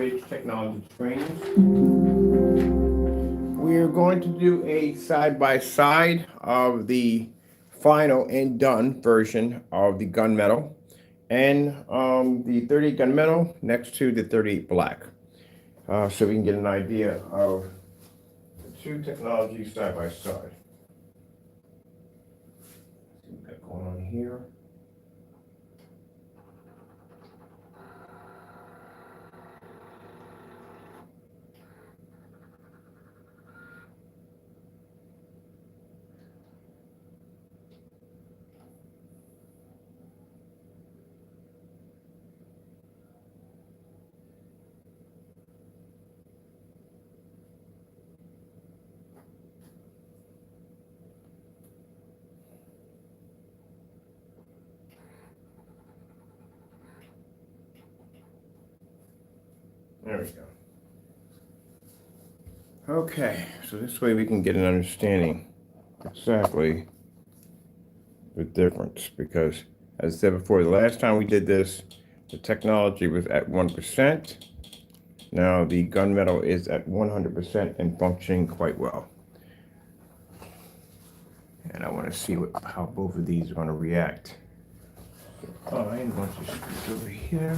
Bridge Technology screens. We're going to do a side-by-side of the final and done version of the Gunmetal and the 38 Gunmetal next to the 38 Black. So we can get an idea of the two technologies side by side. See what we got going on here. There we go. Okay, so this way we can get an understanding exactly the difference, because as I said before, the last time we did this, the technology was at 1%. Now the Gunmetal is at 100% and functioning quite well. And I want to see how both of these are going to react. Fine, once you scoot over here.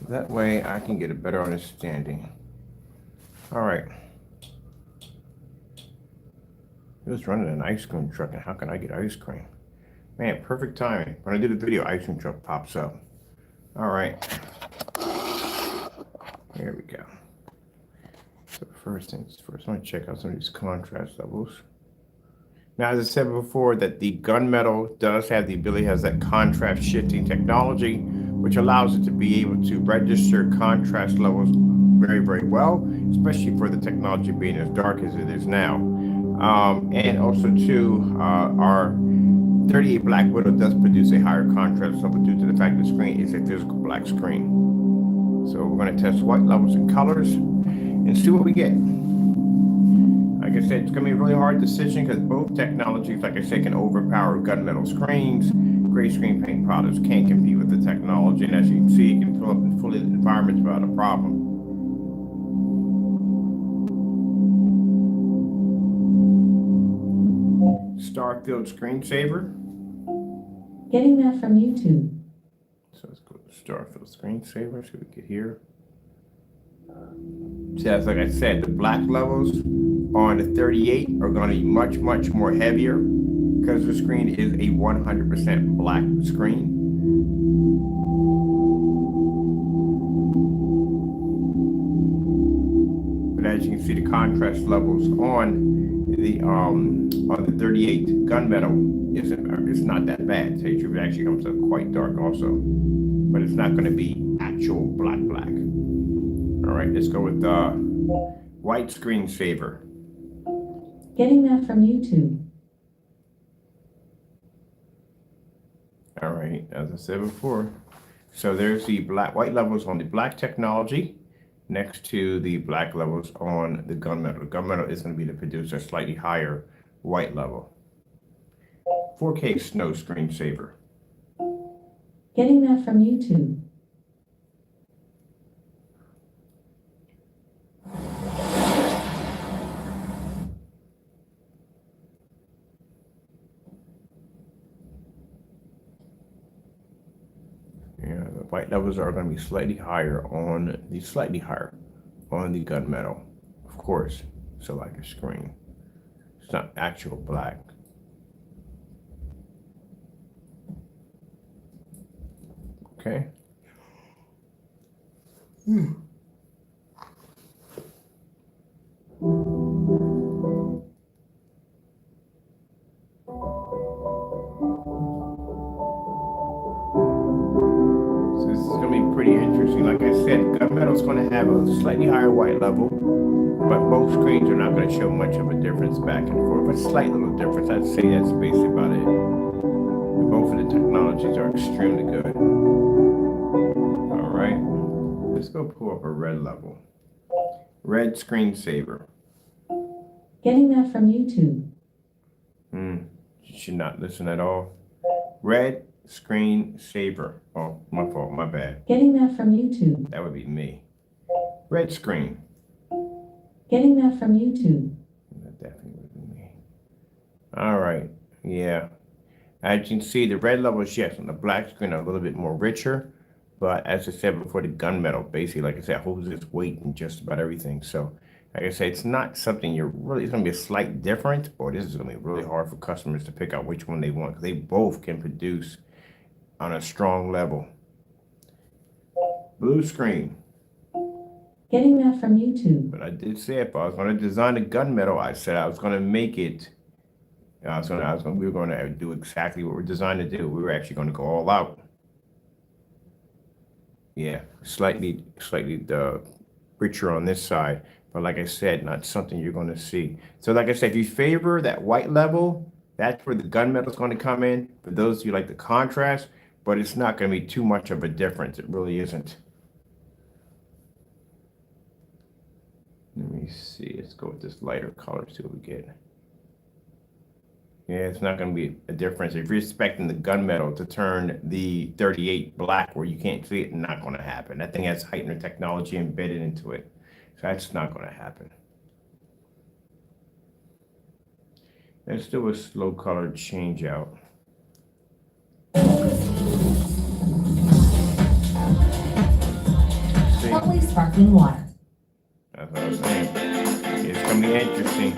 That way I can get a better understanding. All right. He was running an ice cream truck, and how can I get ice cream? Man, perfect timing. When I do the video, ice cream truck pops up. All right. Here we go. So first things first, I'm gonna check out some of these contrast levels. Now, as I said before, that the Gunmetal does have the ability, has that contrast shifting technology, which allows it to be able to register contrast levels very, very well, especially for the technology being as dark as it is now. And also too, our 38 Black Widow does produce a higher contrast level due to the fact the screen is a physical black screen. So we're going to test white levels and colors and see what we get. Like I said, it's going to be a really hard decision because both technologies, like I said, can overpower Gunmetal screens. Gray screen paint products can't compete with the technology, and as you can see, it can fill up in fully lit environments without a problem. Starfield screensaver. Getting that from YouTube. So let's go to Starfield screensaver. See what we get here. So as like I said, the black levels on the 38 are going to be much, much more heavier because the screen is a 100% black screen. But as you can see, the contrast levels on the 38 Gunmetal is not that bad. So it actually comes up quite dark also, but it's not going to be actual black. All right, let's go with white screensaver. Getting that from YouTube. All right, as I said before, so there's the white levels on the black technology next to the black levels on the Gunmetal. Gunmetal is going to be the producer, slightly higher white level. 4K snow screensaver. Getting that from YouTube. Yeah, the white levels are going to be slightly higher on the Gunmetal, of course. So like a screen, it's not actual black. Okay. This is going to be pretty interesting. Like I said, Gunmetal is going to have a slightly higher white level, but both screens are not going to show much of a difference back and forth. But slight little difference. I'd say that's basically about it. Both of the technologies are extremely good. All right, let's go pull up a red level. Red screensaver. Getting that from YouTube. You should not listen at all. Red screensaver. Oh, my fault, my bad. Getting that from YouTube. That would be me. Red screen. Getting that from YouTube. That definitely wasn't me. All right, yeah. As you can see, the red levels, yes, on the black screen are a little bit more richer, but as I said before, the gunmetal, basically, like I said, holds its weight in just about everything. So, like I said, it's not something it's going to be a slight difference, or this is going to be really hard for customers to pick out which one they want, because they both can produce on a strong level. Blue screen. Getting that from YouTube. But I did say if I was going to design a gunmetal, I said I was going to make it. We were going to do exactly what we're designed to do. We were actually going to go all out. Yeah, slightly richer on this side, but like I said, not something you're going to see. So like I said, if you favor that white level, that's where the gunmetal is going to come in. For those of you like the contrast, but it's not going to be too much of a difference. It really isn't. Let me see. Let's go with this lighter color, see what we get. Yeah, it's not going to be a difference. If you're expecting the gunmetal to turn the 38 black where you can't see it, not going to happen. That thing has heightener technology embedded into it. So that's not going to happen. Let's do a slow color change out. Lovely sparkling water. That's what I was saying. It's going to be interesting.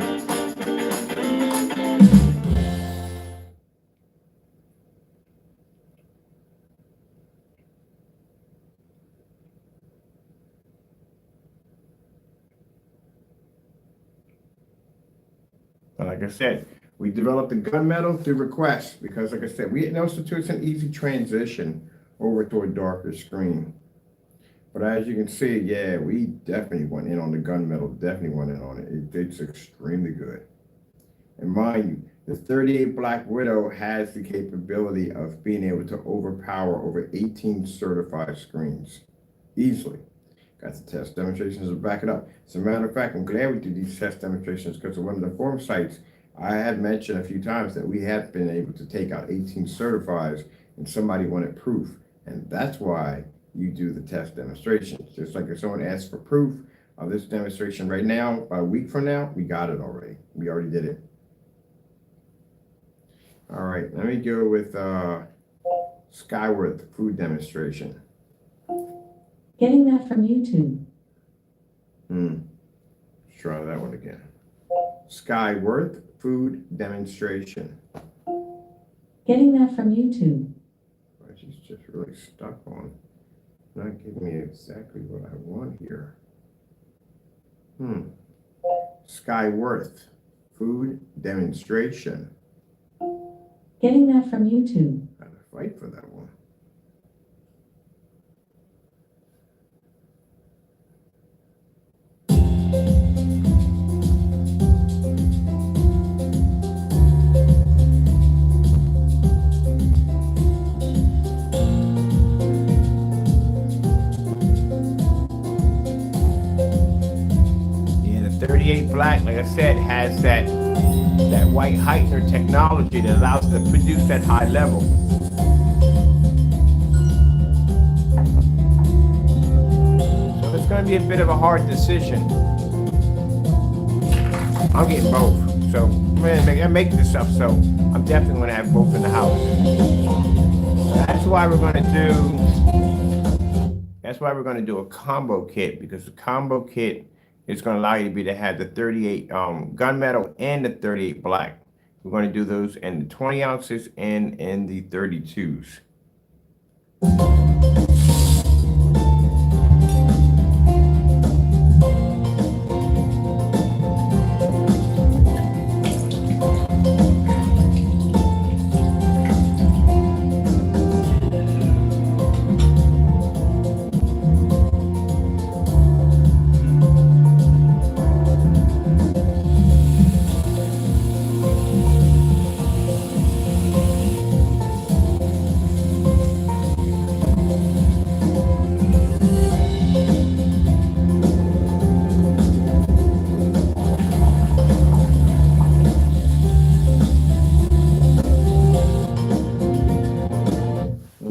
But like I said, we developed the gunmetal through request because, like I said, we noticed it's an easy transition over to a darker screen. But as you can see, yeah, we definitely went in on the gunmetal, definitely went in on it. It's extremely good. And mind you, the 38 Black Widow has the capability of being able to overpower over 18 certified screens easily. Got the test demonstrations to back it up. As a matter of fact, I'm glad we did these test demonstrations because of one of the forum sites I had mentioned a few times that we have been able to take out 18 certifieds and somebody wanted proof. And that's why you do the test demonstrations. Just like if someone asks for proof of this demonstration right now, by a week from now, we got it already. We already did it. All right, let me go with Skyworth food demonstration. Getting that from YouTube. Let's try that one again. Skyworth food demonstration. Getting that from YouTube. She's just really stuck on not giving me exactly what I want here. Skyworth food demonstration. Getting that from YouTube. I had to fight for that one. Yeah, the 38 Black, like I said, has that white heightener technology that allows it to produce that high level. So it's going to be a bit of a hard decision. I'm getting both. So I make this stuff, so I'm definitely going to have both in the house. That's why we're going to do a combo kit, because the combo kit is going to allow you to have the 38 gunmetal and the 38 black. We're going to do those in the 20 ounces and in the 32s.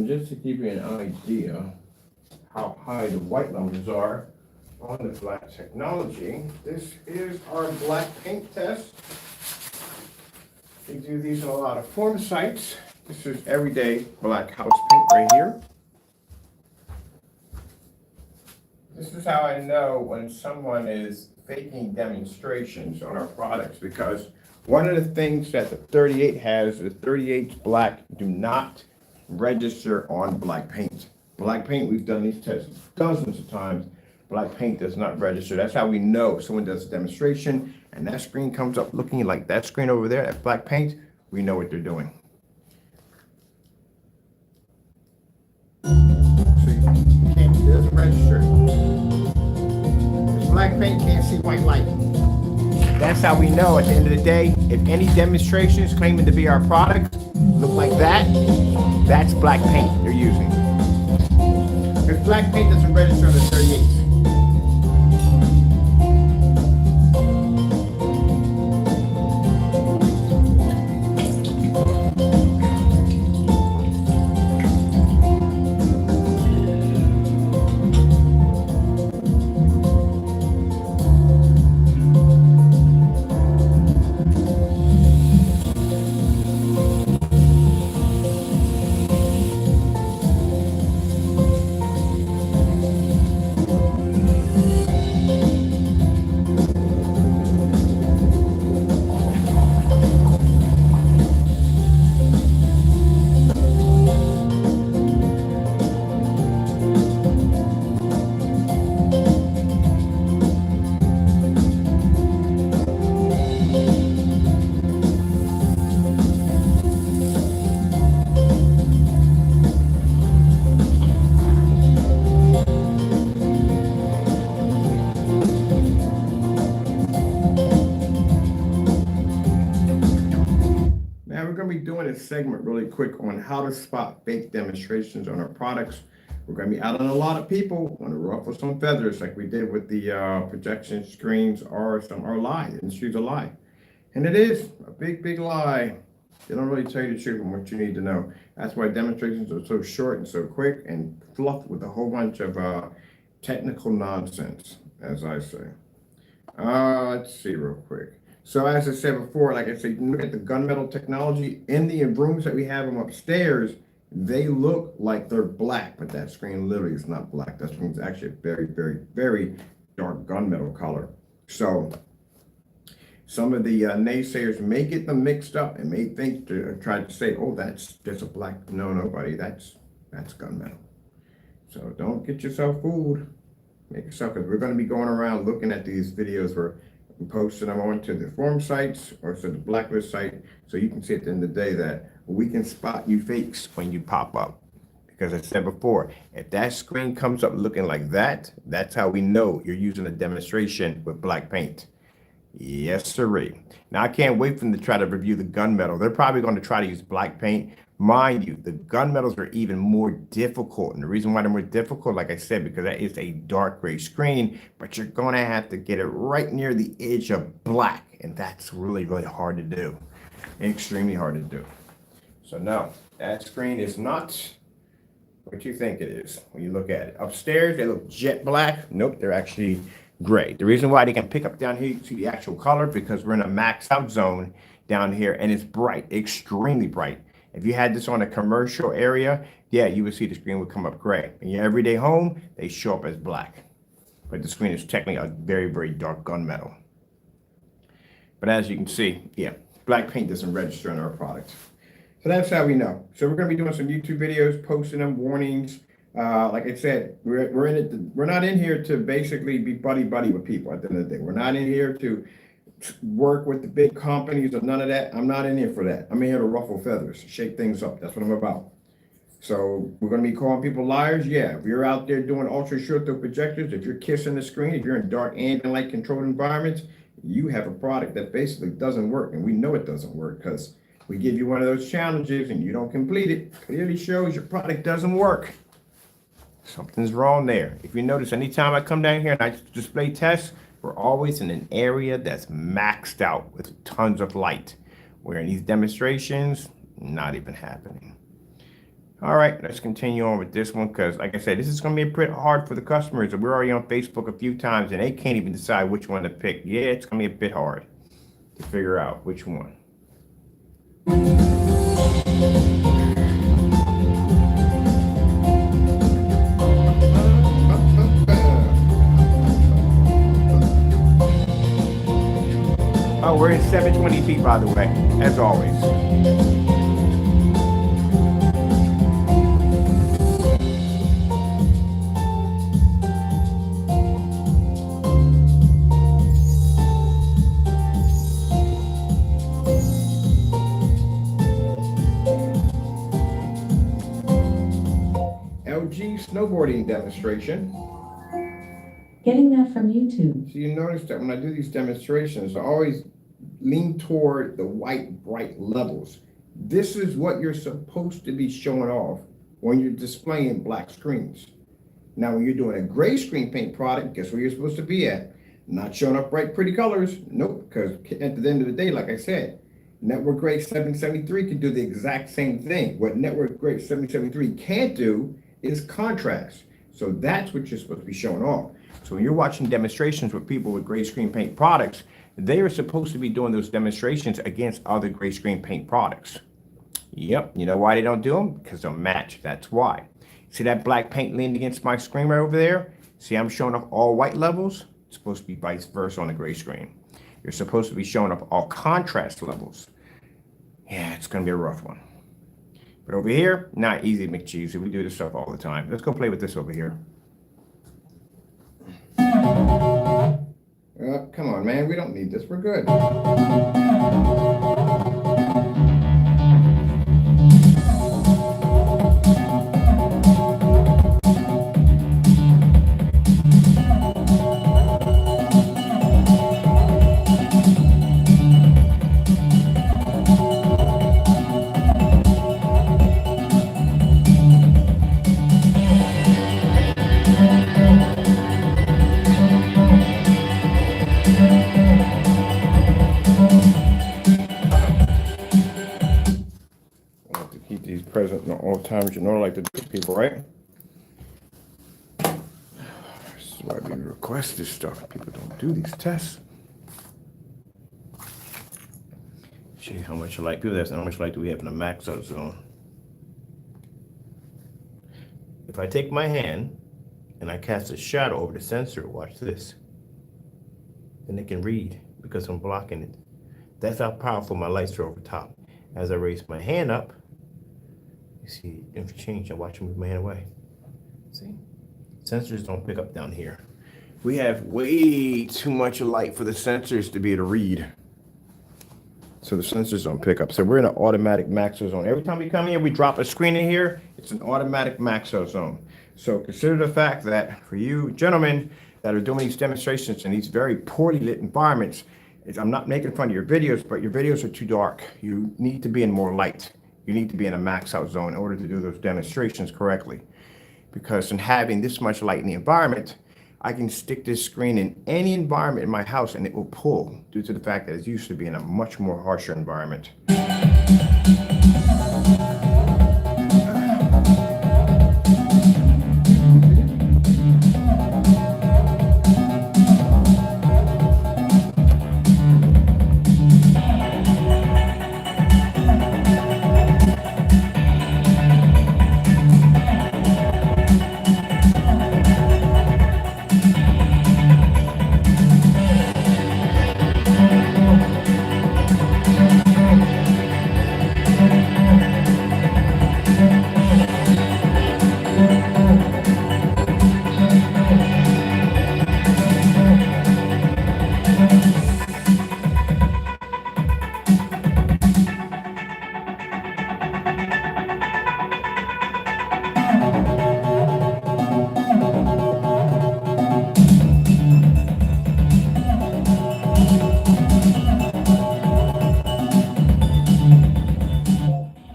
Just to give you an idea how high the white numbers are on the black technology. This is our black paint test. We do these on a lot of form sites. This is everyday black house paint right here. This is how I know when someone is faking demonstrations on our products, because one of the things that the 38 has, the 38's black do not register on black paint. Black paint, we've done these tests dozens of times. Black paint does not register. That's how we know if someone does a demonstration and that screen comes up looking like that screen over there, that black paint, we know what they're doing. See, it doesn't register. This black paint can't see white light. That's how we know at the end of the day, if any demonstrations claiming to be our product look like that, that's black paint they're using. If black paint doesn't register on the 38. Doing a segment really quick on how to spot fake demonstrations on our products. We're going to be out on a lot of people want to ruffle some feathers like we did with the projection screens or some are lie. The industry's a lie. And it is a big lie. They don't really tell you the truth and what you need to know. That's why demonstrations are so short and so quick and fluffed with a whole bunch of technical nonsense, as I say. Let's see real quick. So as I said before, like I said, you can look at the gunmetal technology in the rooms that we have them upstairs. They look like they're black, but that screen literally is not black. That screen is actually a very dark gunmetal color. So some of the naysayers may get them mixed up and may think to try to say, oh, that's just a black. No, buddy, that's gunmetal. So don't get yourself fooled. Make yourself, because we're going to be going around looking at these videos where we posted them onto the forum sites or to the blacklist site, so you can see at the end of the day that we can spot you fakes when you pop up. Because I said before, if that screen comes up looking like that, that's how we know you're using a demonstration with black paint. Yes, sirree. Now I can't wait for them to try to review the gunmetal. They're probably going to try to use black paint. Mind you, the gunmetals are even more difficult. And the reason why they're more difficult, like I said, because that is a dark gray screen, but you're going to have to get it right near the edge of black. And that's really hard to do. Extremely hard to do. So no, that screen is not what you think it is when you look at it. Upstairs, they look jet black. Nope, they're actually gray. The reason why they can pick up down here, you can see the actual color, because we're in a max out zone down here and it's bright, extremely bright. If you had this on a commercial area, yeah, you would see the screen would come up gray. In your everyday home, they show up as black. But the screen is technically a very dark gunmetal. But as you can see, yeah, black paint doesn't register on our product. So that's how we know. So we're going to be doing some YouTube videos, posting them, warnings. Like I said, we're in it. We're not in here to basically be buddy with people at the end of the day. We're not in here to work with the big companies or none of that. I'm not in here for that. I'm in here to ruffle feathers, shake things up. That's what I'm about. So we're going to be calling people liars. Yeah, if you're out there doing ultra short throw projectors, if you're kissing the screen, if you're in dark ambient light controlled environments, you have a product that basically doesn't work. And we know it doesn't work because we give you one of those challenges and you don't complete it. Clearly shows your product doesn't work. Something's wrong there. If you notice, anytime I come down here and I display tests, we're always in an area that's maxed out with tons of light. Where in these demonstrations, not even happening. All right, let's continue on with this one because, like I said, this is going to be a bit hard for the customers. We're already on Facebook a few times and they can't even decide which one to pick. Yeah, it's going to be a bit hard to figure out which one. Oh, we're in 720p, by the way, as always. LG snowboarding demonstration. Getting that from YouTube. So you notice that when I do these demonstrations, I always lean toward the white, bright levels. This is what you're supposed to be showing off when you're displaying black screens. Now, when you're doing a gray screen paint product, guess where you're supposed to be at? Not showing up bright, pretty colors. Nope, because at the end of the day, like I said, Network Grade 773 can do the exact same thing. What Network Grade 773 can't do is contrast. So that's what you're supposed to be showing off. So when you're watching demonstrations with people with gray screen paint products, they are supposed to be doing those demonstrations against other gray screen paint products. Yep, you know why they don't do them? Because they'll match, that's why. See that black paint leaned against my screen right over there? See, I'm showing off all white levels. It's supposed to be vice versa on the gray screen. You're supposed to be showing off all contrast levels. Yeah, it's gonna be a rough one. But over here, not easy to make cheesy. We do this stuff all the time. Let's go play with this over here. Come on, man. We don't need this. We're good. Present at all times, you know, like to do people, right? This is why we request this stuff. People don't do these tests. See how much light people. That's how much light do we have in the max out zone. If I take my hand and I cast a shadow over the sensor, watch this. Then it can read because I'm blocking it. That's how powerful my lights are over top. As I raise my hand up, you see, if you change, I watch you move my hand away. See? Sensors don't pick up down here. We have way too much light for the sensors to be able to read. So the sensors don't pick up. So we're in an automatic maxo zone. Every time we come here, we drop a screen in here, it's an automatic maxo zone. So consider the fact that for you gentlemen that are doing these demonstrations in these very poorly lit environments, I'm not making fun of your videos, but your videos are too dark. You need to be in more light. You need to be in a max out zone in order to do those demonstrations correctly. Because in having this much light in the environment, I can stick this screen in any environment in my house and it will pull due to the fact that it's used to be in a much more harsher environment.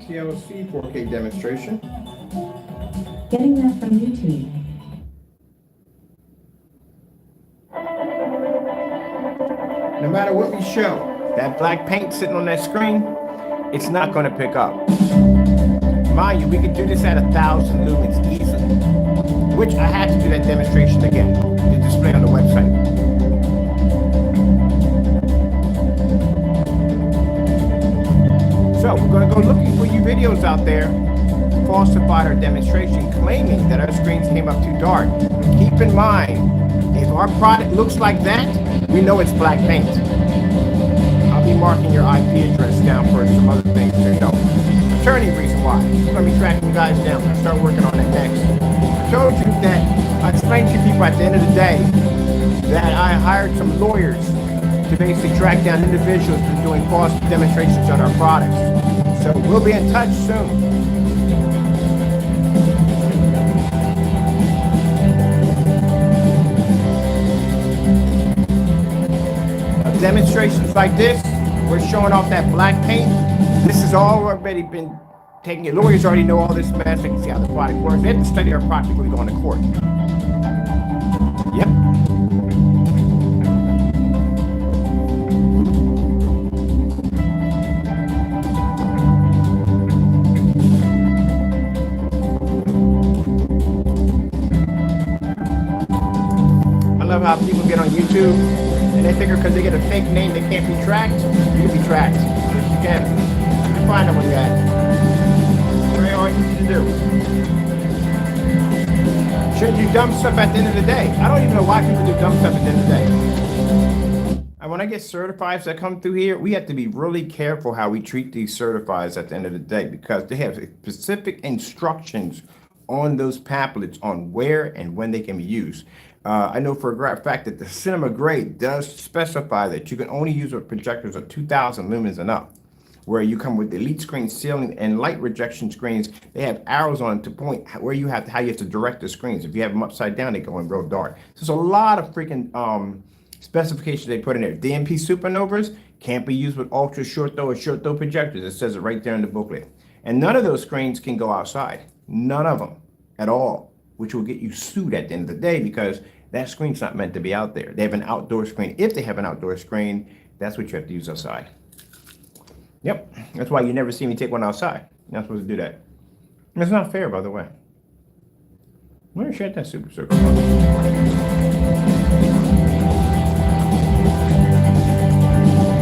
TLC 4K demonstration. Getting that from YouTube. No matter what we show, that black paint sitting on that screen, it's not going to pick up. mind you, we could do this at 1,000 lumens easily, which I had to do that demonstration again to display on the website. So we're going to go looking for you videos out there falsified our demonstration claiming that our screens came up too dark. Keep in mind, if our product looks like that, we know it's black paint. I'll be marking your IP address down for some other things to know. Attorney reason why. I'm going to be tracking you guys down. I'll start working on that next. I told you that I explained to people at the end of the day that I hired some lawyers to basically track down individuals who are doing false demonstrations on our products. So we'll be in touch soon. Demonstrations like this, we're showing off that black paint. This has already been taken. Your lawyers already know all this mess. They can see how the product works. They have to study our product before we go into court. Yep. I love how people get on YouTube and they figure because they get a fake name they can't be tracked. You can be tracked. Yes, you can. You can find them where you're at. Very hard to do. Shouldn't do dumb stuff at the end of the day. I don't even know why people do dumb stuff at the end of the day. And when I get certifieds that come through here, we have to be really careful how we treat these certifieds at the end of the day because they have specific instructions on those pamphlets on where and when they can be used. I know for a fact that the cinema grade does specify that you can only use with projectors of 2,000 lumens and up. Where you come with elite screen ceiling and light rejection screens, they have arrows on to point where you have to, how you have to direct the screens. If you have them upside down, they go in real dark. So there's a lot of freaking specifications they put in there. DMP supernovas can't be used with ultra short throw or short throw projectors. It says it right there in the booklet. And none of those screens can go outside. None of them at all, which will get you sued at the end of the day because that screen's not meant to be out there. They have an outdoor screen. If they have an outdoor screen, that's what you have to use outside. Yep, that's why you never see me take one outside. You're not supposed to do that. And it's not fair, by the way. I'm gonna shut that super circle.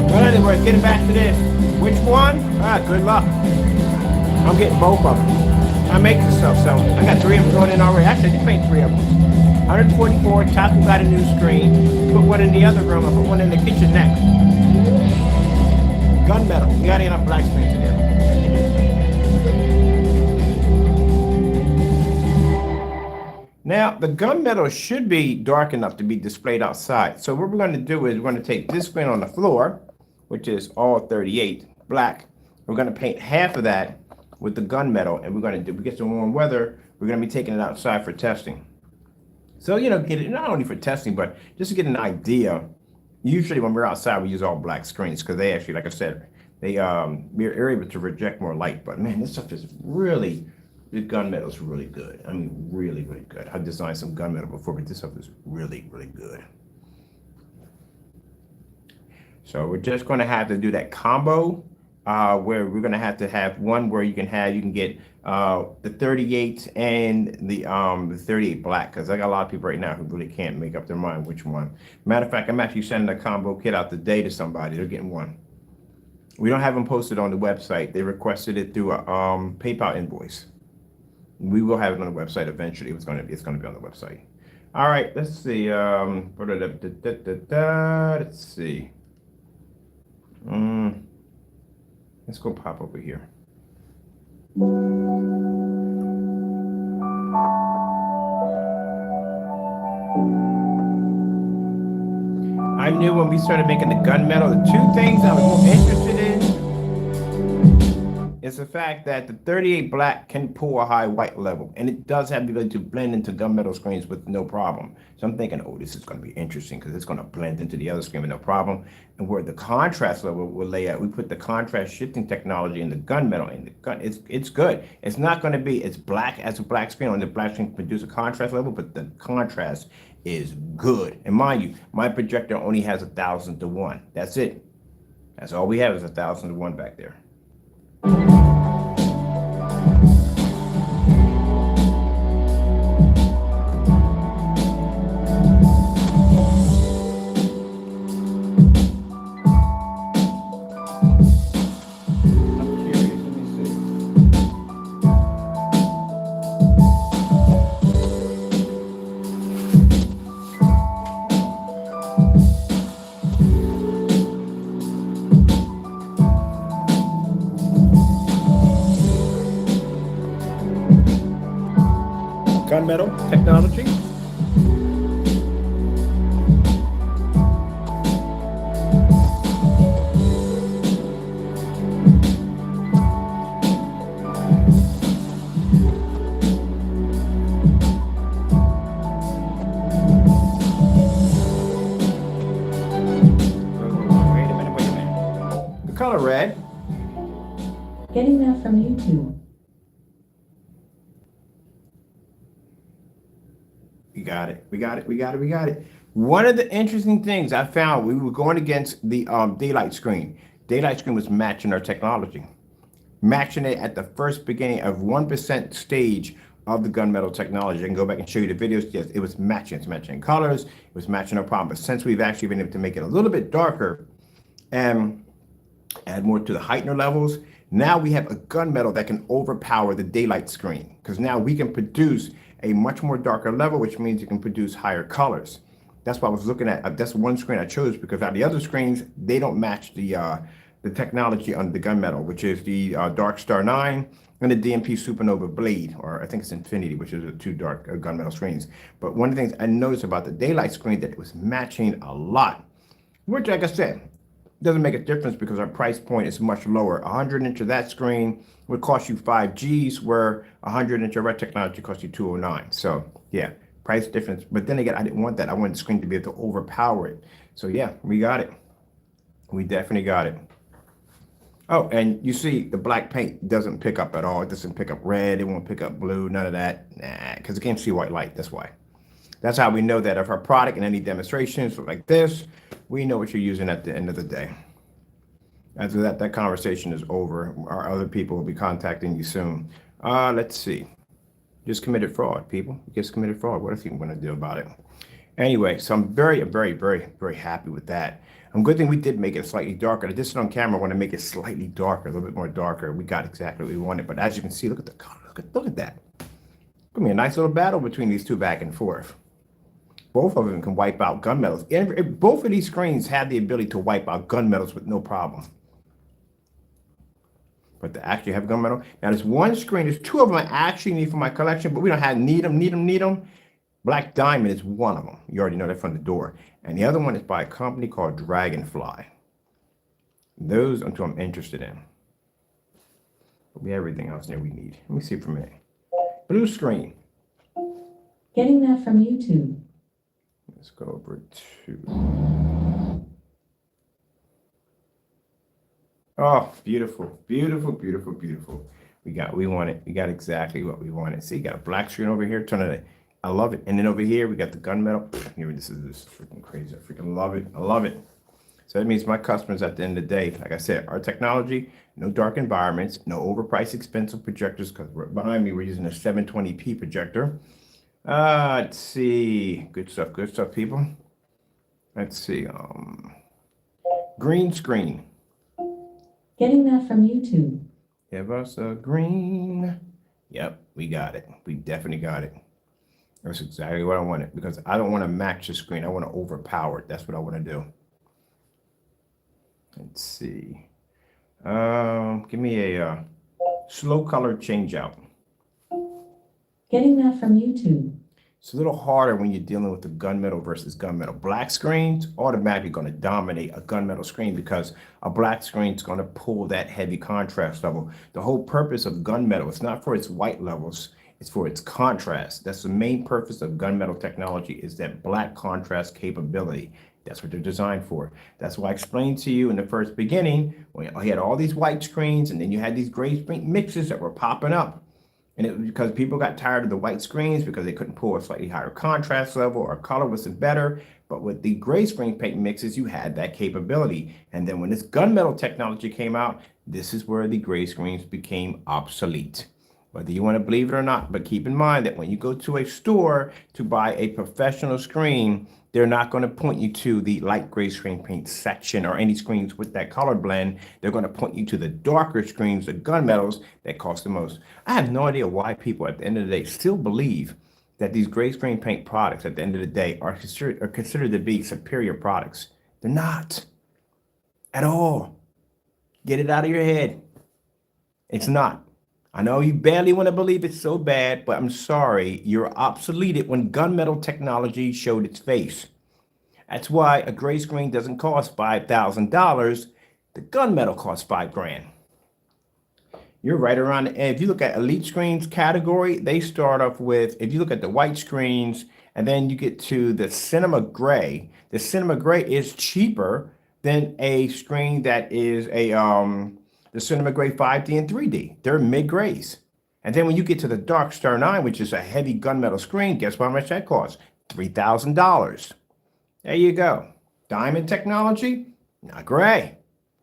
But anyway, getting back to this. Which one? Good luck. I'm getting both of them. I make this stuff, so I got 3 of them going in already. Actually, I just made 3 of them. 144, Taco got a new screen. Put one in the other room. I put one in the kitchen next. Gunmetal. We got enough black screens in here. Now, the gunmetal should be dark enough to be displayed outside. So what we're going to do is we're going to take this screen on the floor, which is all 38 black. We're going to paint half of that with the gunmetal, and we're going to do, we get some warm weather, we're going to be taking it outside for testing. So, you know, get it not only for testing, but just to get an idea. Usually when we're outside, we use all black screens because they actually, like I said, we're able to reject more light. But man, this stuff is really, the gunmetal is really good. I mean, really, really good. I designed some gunmetal before, but this stuff is really, really good. So we're just going to have to do that combo where we're going to have one where you can get the 38 and the 38 black, because I got a lot of people right now who really can't make up their mind which one. Matter of fact, I'm actually sending a combo kit out today to somebody. They're getting one. We don't have them posted on the website. They requested it through a PayPal invoice. We will have it on the website eventually. It's going to be on the website. All right, let's see. Let's see. Let's go pop over here. I knew when we started making the gunmetal, the 2 things I was most interested in is the fact that the 38 black can pull a high white level, and it does have the ability to blend into gunmetal screens with no problem. So I'm thinking, oh, this is going to be interesting because it's going to blend into the other screen with no problem. And where the contrast level will lay out, we put the contrast shifting technology in the gunmetal in the gun. It's good. It's not going to be as black as a black screen. On the black screen produce a contrast level, but the contrast is good. And mind you, my projector only has 1,000 to 1. That's it. That's all we have is 1,000 to 1 back there. gunmetal technology. Wait a minute. The color red. Getting that from YouTube. We got it. One of the interesting things I found, we were going against the daylight screen. Daylight screen was matching our technology, matching it at the first beginning of 1% stage of the gunmetal technology. I can go back and show you the videos. Yes, it was matching. It's matching colors. It was matching our problem. But since we've actually been able to make it a little bit darker and add more to the heightener levels, now we have a gunmetal that can overpower the daylight screen, because now we can produce a much more darker level, which means you can produce higher colors. That's what I was looking at. That's one screen I chose, because out of the other screens, they don't match the technology on the gunmetal, which is the Dark Star 9 and the DMP Supernova Blade, or I think it's Infinity, which is the two dark gunmetal screens. But one of the things I noticed about the daylight screen, that it was matching a lot, which, like I said, doesn't make a difference because our price point is much lower. 100 inch of that screen would cost you 5 G's, where 100 inch of our technology costs you 209. So yeah, price difference. But then again, I didn't want that. I wanted the screen to be able to overpower it. So yeah, we got it. We definitely got it. Oh, and you see the black paint doesn't pick up at all. It doesn't pick up red. It won't pick up blue. None of that. Nah, because it can't see white light. That's why. That's how we know that if our product in any demonstrations like this, we know what you're using at the end of the day. After that conversation is over. Our other people will be contacting you soon. Let's see. Just committed fraud, people. Just committed fraud. What if you want to do about it? Anyway, so I'm very, very, very, very happy with that. Good thing we did make it slightly darker. I did it on camera. I want to make it slightly darker, a little bit more darker. We got exactly what we wanted. But as you can see, look at the color. Look at that. Give me a nice little battle between these two back and forth. Both of them can wipe out gunmetals. And both of these screens have the ability to wipe out gunmetals with no problem. But to actually have gunmetal, now there's one screen, there's two of them I actually need for my collection, but we don't have need them. Black Diamond is one of them. You already know that from the door. And the other one is by a company called Dragonfly. Those are two I'm interested in. But we have everything else there we need. Let me see for a minute. Blue screen. Getting that from YouTube. Let's go over to. Oh, beautiful, beautiful, beautiful, beautiful. We got exactly what we wanted. See, you got a black screen over here. Turn it. I love it. And then over here, we got the gunmetal. Here, this is freaking crazy. I freaking love it. I love it. So that means my customers at the end of the day, like I said, our technology, no dark environments, no overpriced expensive projectors, because behind me, we're using a 720p projector. Let's see. Good stuff, people. Let's see. Green screen. Getting that from YouTube. Give us a green. Yep, we got it. We definitely got it. That's exactly what I wanted, because I don't want to match the screen. I want to overpower it. That's what I want to do. Let's see. Give me a slow color change out. Getting that from YouTube. It's a little harder when you're dealing with the gunmetal versus gunmetal. Black screens automatically going to dominate a gunmetal screen, because a black screen is going to pull that heavy contrast level. The whole purpose of gunmetal, it's not for its white levels, it's for its contrast. That's the main purpose of gunmetal technology, is that black contrast capability. That's what they're designed for. That's why I explained to you in the first beginning, when I had all these white screens and then you had these gray screen mixes that were popping up. And it was because people got tired of the white screens because they couldn't pull a slightly higher contrast level, or color wasn't better. But with the gray screen paint mixes, you had that capability. And then when this gunmetal technology came out, this is where the gray screens became obsolete. Whether you want to believe it or not, but keep in mind that when you go to a store to buy a professional screen, they're not going to point you to the light gray screen paint section or any screens with that color blend. They're going to point you to the darker screens, the gunmetals, that cost the most. I have no idea why people at the end of the day still believe that these gray screen paint products at the end of the day are considered to be superior products. They're not at all. Get it out of your head. It's not. I know you barely want to believe it's so bad, but I'm sorry, you're obsoleted when gunmetal technology showed its face. That's why a gray screen doesn't cost $5,000. The gunmetal costs 5 grand. You're right around, and if you look at elite screens category, they start off with, if you look at the white screens, and then you get to the cinema gray. The cinema gray is cheaper than a screen that is the cinema gray 5D and 3D. They're mid grays. And then when you get to the Dark Star 9, which is a heavy gunmetal screen, guess how much that costs? $3,000. There you go. Diamond technology, not gray.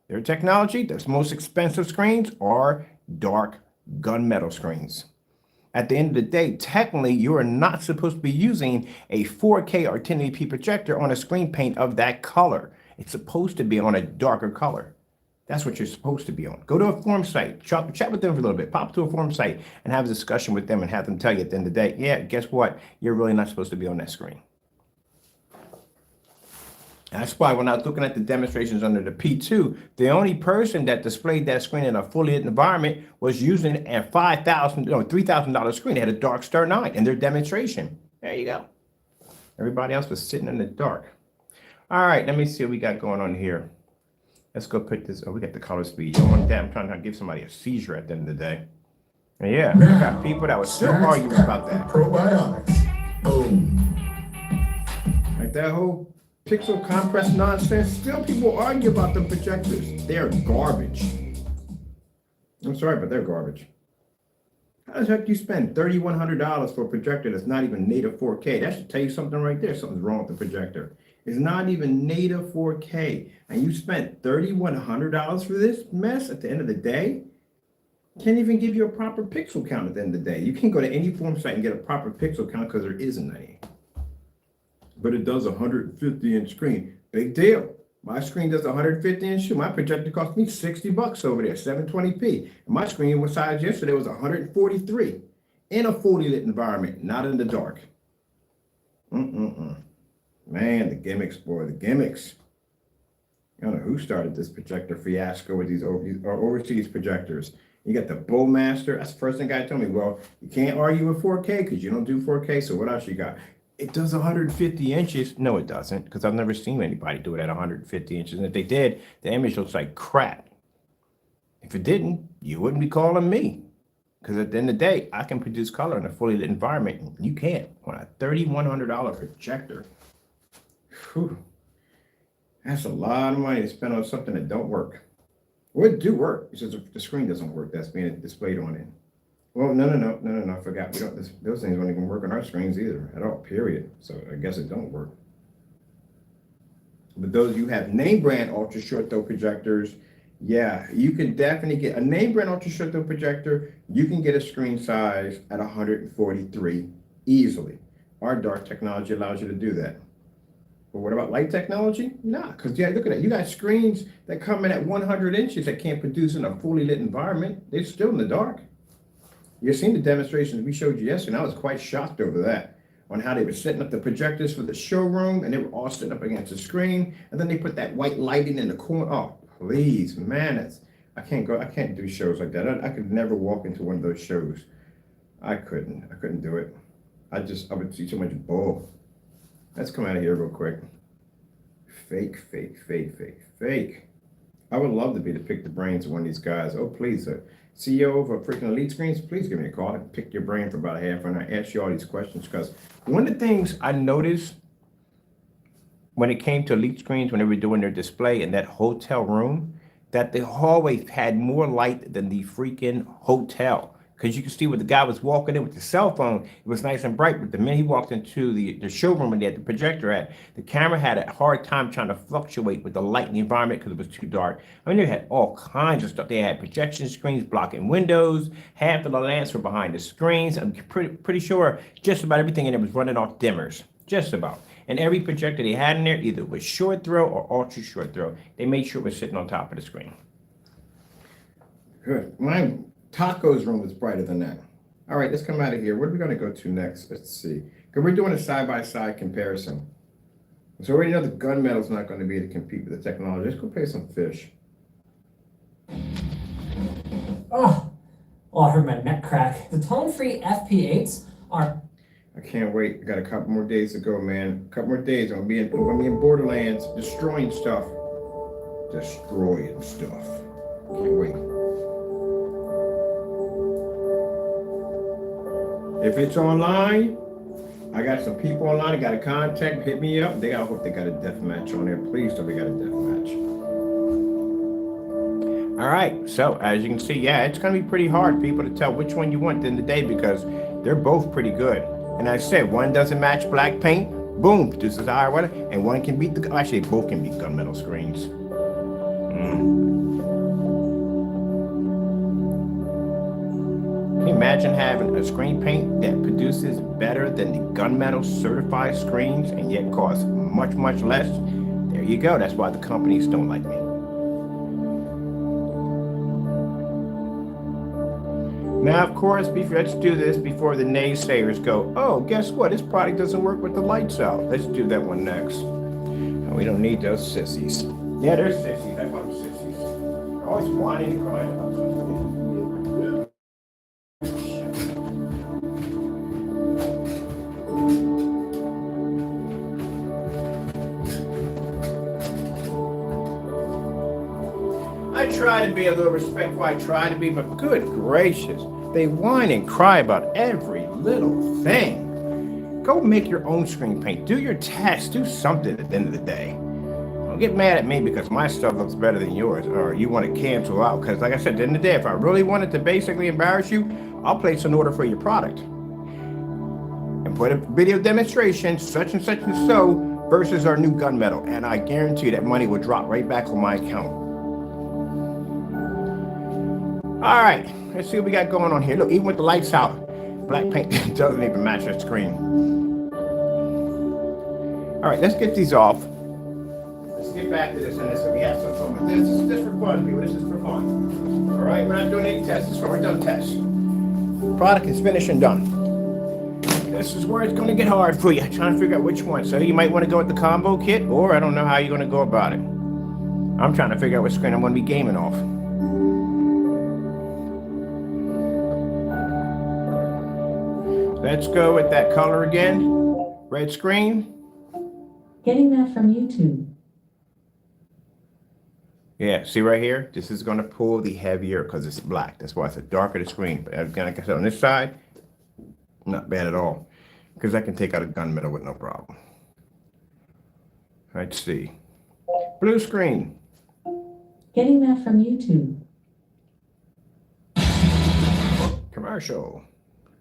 Their technology, the most expensive screens are dark gunmetal screens. At the end of the day, technically, you are not supposed to be using a 4K or 1080p projector on a screen paint of that color. It's supposed to be on a darker color. That's what you're supposed to be on. Go to a forum site, chat with them for a little bit, pop to a forum site and have a discussion with them and have them tell you at the end of the day, yeah, guess what? You're really not supposed to be on that screen. That's why when I was looking at the demonstrations under the P2, the only person that displayed that screen in a fully lit environment was using a $3,000 screen. They had a Dark Star 9 in their demonstration. There you go. Everybody else was sitting in the dark. All right, let me see what we got going on here. Let's go put this. Oh, we got the color speed. You don't want that. I'm trying to give somebody a seizure at the end of the day. And yeah, I got people that were still arguing about that. Probiotics. Boom. Like that whole pixel compress nonsense. Still people argue about the projectors. They're garbage. I'm sorry, but they're garbage. How the heck do you spend $3,100 for a projector that's not even native 4K? That should tell you something right there. Something's wrong with the projector. It's not even native 4K. And you spent $3,100 for this mess at the end of the day? Can't even give you a proper pixel count at the end of the day. You can go to any forum site and get a proper pixel count because there isn't any. But it does a 150-inch screen. Big deal. My screen does a 150-inch. My projector cost me $60 over there, 720p. And my screen was size yesterday was 143 in a fully lit environment, not in the dark. Man, the gimmicks, boy, the gimmicks. I don't know who started this projector fiasco with these overseas projectors. You got the Bowmaster. That's the first thing guy told me. Well, you can't argue with 4K because you don't do 4K. So what else you got? It does 150 inches. No, it doesn't, because I've never seen anybody do it at 150 inches. And if they did, the image looks like crap. If it didn't, you wouldn't be calling me. Because at the end of the day, I can produce color in a fully lit environment. You can't on a $3,100 projector. Whew. That's a lot of money to spend on something that don't work. Well, it do work. It's just the screen doesn't work. That's being displayed on it. Well, no, I forgot. Those things don't even work on our screens either at all, period. So I guess it don't work. But those you have name brand ultra short throw projectors, yeah, you can definitely get a name brand ultra short throw projector. You can get a screen size at 143 easily. Our dark technology allows you to do that. But what about light technology? Nah, because yeah, look at that. You got screens that come in at 100 inches that can't produce in a fully lit environment. They're still in the dark. You've seen the demonstrations we showed you yesterday, and I was quite shocked over that, on how they were setting up the projectors for the showroom, and they were all sitting up against the screen, and then they put that white lighting in the corner. Oh, please, man, I can't do shows like that. I could never walk into one of those shows. I couldn't do it. I would see too much bull. Let's come out of here real quick. Fake. I would love to be to pick the brains of one of these guys. Oh, please, CEO of a freaking Elite Screens, please give me a call and pick your brain for about a half an hour. Ask you all these questions, because one of the things I noticed when it came to Elite Screens, when they were doing their display in that hotel room, that the hallway had more light than the freaking hotel. Because you can see when the guy was walking in with the cell phone, it was nice and bright. But the minute he walked into the showroom and they had the projector at, the camera had a hard time trying to fluctuate with the light in the environment because it was too dark. I mean, they had all kinds of stuff. They had projection screens blocking windows. Half of the lamps were behind the screens. I'm pretty sure just about everything in there was running off dimmers. Just about. And every projector they had in there either was short throw or ultra short throw. They made sure it was sitting on top of the screen. Good. Mine. Taco's room was brighter than that. All right, let's come out of here. What are we going to go to next? Let's see. Because we're doing a side-by-side comparison. So we already know the gunmetal's not going to be able to compete with the technology. Let's go play some fish. Oh, Oh, I heard my neck crack. The tone-free FP8s are... I can't wait. I got a couple more days to go, man. A couple more days. I'm gonna be in Borderlands, destroying stuff. Destroying stuff. Can't wait. If it's online, I got some people online. I got a contact. Hit me up. I hope they got a death match on there. Please tell me they got a death match. All right. So as you can see, yeah, it's gonna be pretty hard, people, to tell which one you want at the end of the day because they're both pretty good. And I said, one doesn't match black paint, boom, produces higher weather, and one can beat actually both can beat gunmetal screens. Can you imagine having a screen paint that produces better than the gunmetal certified screens and yet costs much, much less? There you go, that's why the companies don't like me. Now, of course, let's do this before the naysayers go, oh, guess what? This product doesn't work with the lights out. Let's do that one next. Oh, we don't need those sissies. Yeah, they're sissies. I love sissies. They're always whining and crying about something. I try to be a little respectful. I try to be, but good gracious. They whine and cry about every little thing. Go make your own screen paint. Do your test. Do something at the end of the day. Don't get mad at me because my stuff looks better than yours or you want to cancel out. Because like I said, at the end of the day, if I really wanted to basically embarrass you, I'll place an order for your product. And put a video demonstration, such and so, versus our new gunmetal. And I guarantee you that money will drop right back on my account. All right, let's see what we got going on here. Look, even with the lights out, black paint doesn't even match that screen. All right, let's get these off. Let's get back to this and this. We have some fun with this. This is just for fun, people. This is for fun. All right, we're not doing any tests. This is where we're done tests. Product is finished and done. This is where it's going to get hard for you. Trying to figure out which one. So you might want to go with the combo kit, or I don't know how you're going to go about it. I'm trying to figure out what screen I'm going to be gaming off. Let's go with that color again. Red screen. Getting that from YouTube. Yeah, see right here? This is going to pull the heavier because it's black. That's why it's a darker the screen. But again, like I said, on this side, not bad at all. Because I can take out a gunmetal with no problem. Let's see. Blue screen. Getting that from YouTube. Commercial.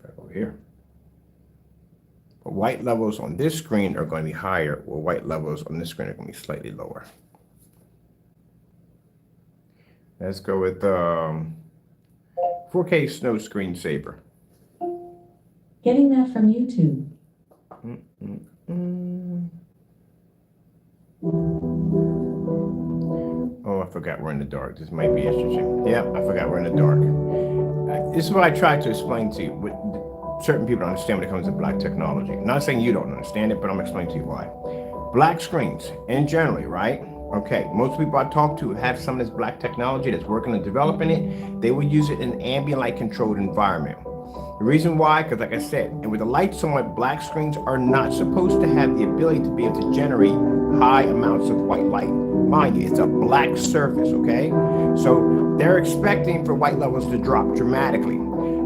Back over here. But white levels on this screen are going to be higher, while white levels on this screen are going to be slightly lower. Let's go with 4K Snow Screensaver. Getting that from YouTube. Oh, I forgot we're in the dark. This might be interesting. Yeah, I forgot we're in the dark. This is what I tried to explain to you. Certain people don't understand when it comes to black technology. I'm not saying you don't understand it, but I'm explaining to you why. Black screens, in generally, right? Okay, most people I talk to have some of this black technology that's working on developing it. They will use it in an ambient light controlled environment. The reason why, because like I said, and with the lights on, black screens are not supposed to have the ability to be able to generate high amounts of white light. Mind you, it's a black surface, okay? So they're expecting for white levels to drop dramatically.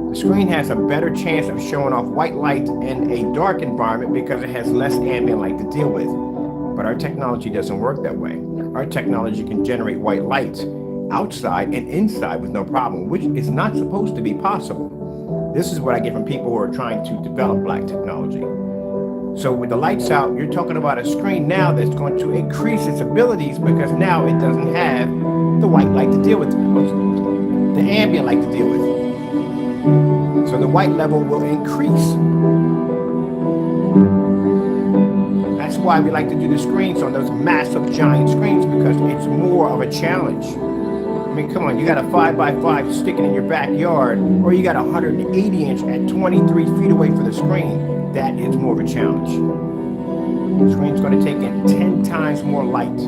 The screen has a better chance of showing off white light in a dark environment because it has less ambient light to deal with. But our technology doesn't work that way. Our technology can generate white light outside and inside with no problem, which is not supposed to be possible. This is what I get from people who are trying to develop black technology. So with the lights out, you're talking about a screen now that's going to increase its abilities because now it doesn't have the white light to deal with, the ambient light to deal with. So the white level will increase. That's why we like to do the screens on those massive giant screens because it's more of a challenge. I mean, come on, you got a 5x5 sticking in your backyard or you got a 180 inch at 23 feet away from the screen. That is more of a challenge. The screen's going to take in 10 times more light.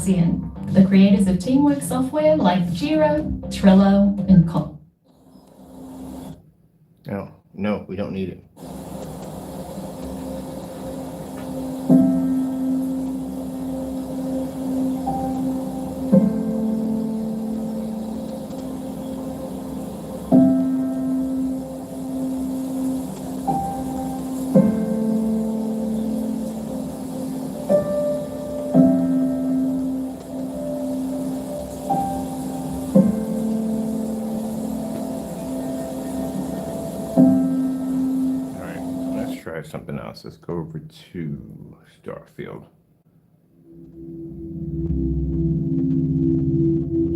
Atlassian, the creators of teamwork software like Jira, Trello, and No, we don't need it. Try something else. Let's go over to Starfield.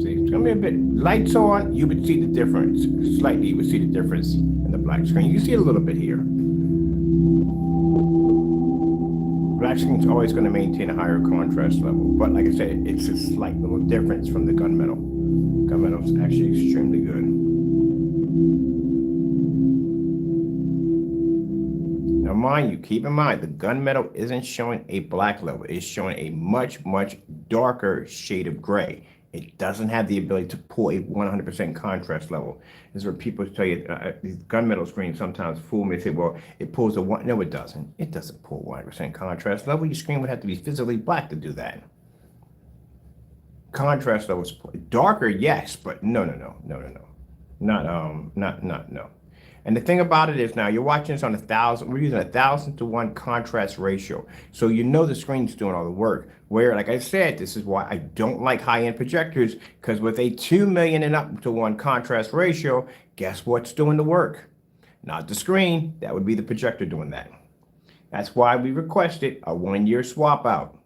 See, it's gonna be a bit lights on. You would see the difference slightly. You would see the difference in the black screen. You can see it a little bit here. Black screen's always going to maintain a higher contrast level, but like I said, it's a slight little difference from the gunmetal. Gunmetal's actually extremely good. Now, mind you, keep in mind, the gunmetal isn't showing a black level. It's showing a much, much darker shade of gray. It doesn't have the ability to pull a 100% contrast level. This is where people tell you, these gunmetal screens sometimes fool me. They say, well, it pulls a one. No, it doesn't. It doesn't pull 100% contrast level. Your screen would have to be physically black to do that. Contrast levels, darker, yes, but no. No. And the thing about it is now you're watching this on 1,000. We're using 1,000 to 1 contrast ratio. So you know the screen's doing all the work. Where, like I said, this is why I don't like high-end projectors, because with a 2 million and up to 1 contrast ratio, guess what's doing the work? Not the screen. That would be the projector doing that. That's why we requested a 1-year swap out.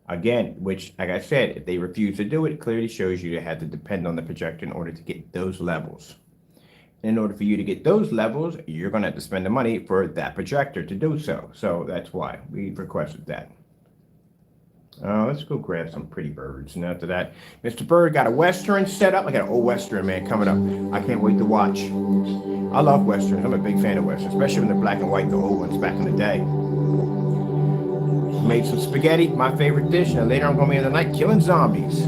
Again, which, like I said, if they refuse to do it, it clearly shows you they had to depend on the projector in order to get those levels. In order for you to get those levels, you're going to have to spend the money for that projector to do so. So that's why we requested that. Let's go grab some pretty birds. And after that, Mr. Bird got a Western set up. I got an old Western, man, coming up. I can't wait to watch. I love Westerns. I'm a big fan of Westerns, especially when they're black and white, the old ones back in the day. Made some spaghetti, my favorite dish. And later I'm going to be in the night killing zombies.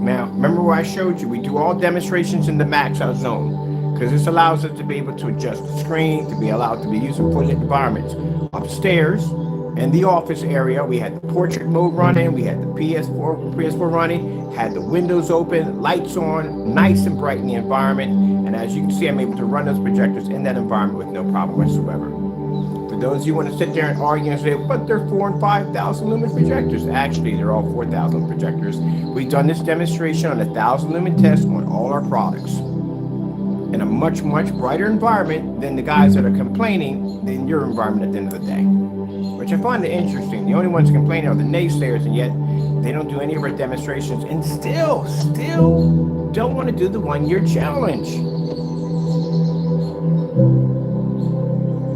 Now, remember where I showed you, we do all demonstrations in the max out zone, because this allows us to be able to adjust the screen, to be allowed to be used in lit environments. Upstairs, in the office area, we had the portrait mode running, we had the PS4 running, had the windows open, lights on, nice and bright in the environment, and as you can see, I'm able to run those projectors in that environment with no problem whatsoever. For those of you who want to sit there and argue and say, but they're 4,000 and 5,000 lumen projectors. Actually, they're all 4,000 projectors. We've done this demonstration on a 1,000 lumen test on all our products. In a much, much brighter environment than the guys that are complaining in your environment at the end of the day. Which I find it interesting. The only ones complaining are the naysayers, and yet they don't do any of our demonstrations and still don't want to do the 1-year challenge.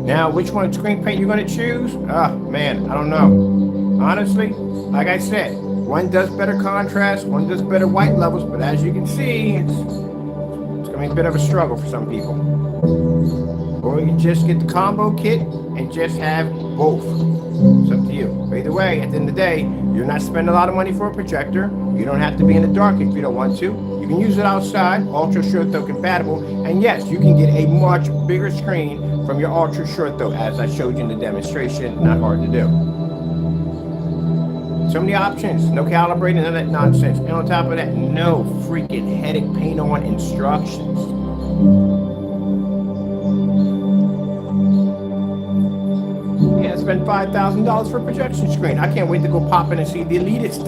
Now, which one screen paint you're going to choose? Man, I don't know. Honestly, like I said, one does better contrast, one does better white levels, but as you can see, it's going to be a bit of a struggle for some people. Or you can just get the combo kit and just have both. It's up to you. But either way, at the end of the day, you're not spending a lot of money for a projector. You don't have to be in the dark if you don't want to. You can use it outside, ultra short throw compatible, and yes, you can get a much bigger screen from your ultra short throw, as I showed you in the demonstration. Not hard to do. So many options, no calibrating, none of that nonsense. And on top of that, no freaking headache paint on instructions. Yeah, spend $5,000 for a projection screen. I can't wait to go pop in and see the Elitist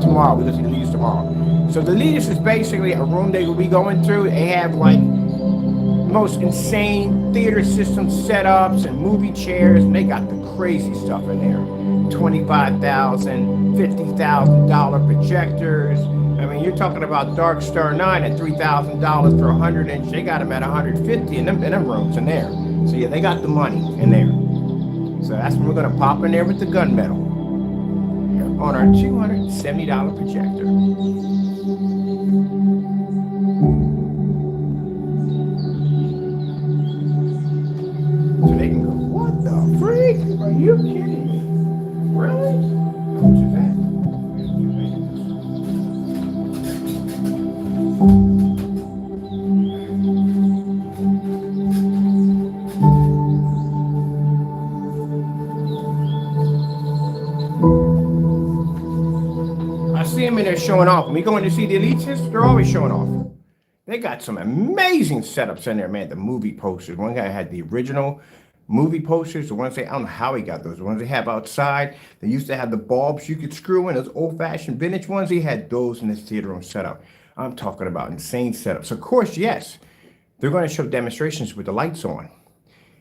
tomorrow. We're going to see the Elitist tomorrow. So the Elitist is basically a room they will be going through. They have like most insane theater system setups and movie chairs, and they got the crazy stuff in there. $25,000, $50,000 projectors. I mean, you're talking about Dark Star 9 at $3,000 for 100 inch. They got them at 150 in them rooms in there. So yeah, they got the money in there. So that's when we're gonna pop in there with the gunmetal on our $270 projector. you kidding me? Really? How much is that? I see them in there showing off. When we go in to see the Elites, they're always showing off. They got some amazing setups in there, man. The movie posters. One guy had the original movie posters. The ones I don't know how he got those. The ones they have outside. They used to have the bulbs you could screw in. Those old-fashioned vintage ones. He had those in his theater room setup. I'm talking about insane setups. Of course, yes, they're going to show demonstrations with the lights on,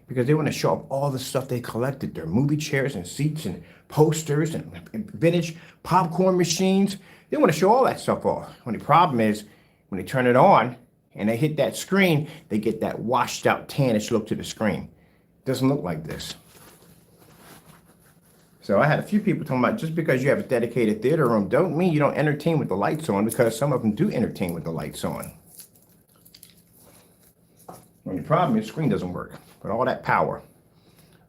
because they want to show off all the stuff they collected. Their movie chairs and seats and posters and vintage popcorn machines. They want to show all that stuff off. When the problem is, when they turn it on and they hit that screen, they get that washed out tannish look to the screen. It doesn't look like this. So I had a few people talking about, just because you have a dedicated theater room don't mean you don't entertain with the lights on, because some of them do entertain with the lights on. When the problem is, the screen doesn't work with all that power.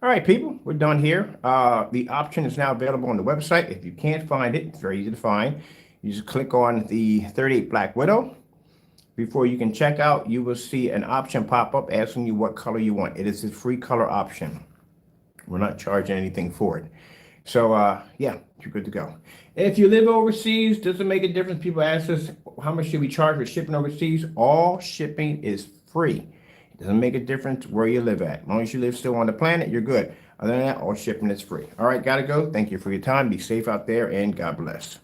All right, people, we're done here. The option is now available on the website. If you can't find it, it's very easy to find. You just click on the 38 Black Widow. Before you can check out, you will see an option pop up asking you what color you want. It is a free color option. We're not charging anything for it. So, yeah, you're good to go. If you live overseas, does it make a difference? People ask us, how much should we charge for shipping overseas? All shipping is free. It doesn't make a difference where you live at. As long as you live still on the planet, you're good. Other than that, all shipping is free. All right, gotta go. Thank you for your time. Be safe out there, and God bless.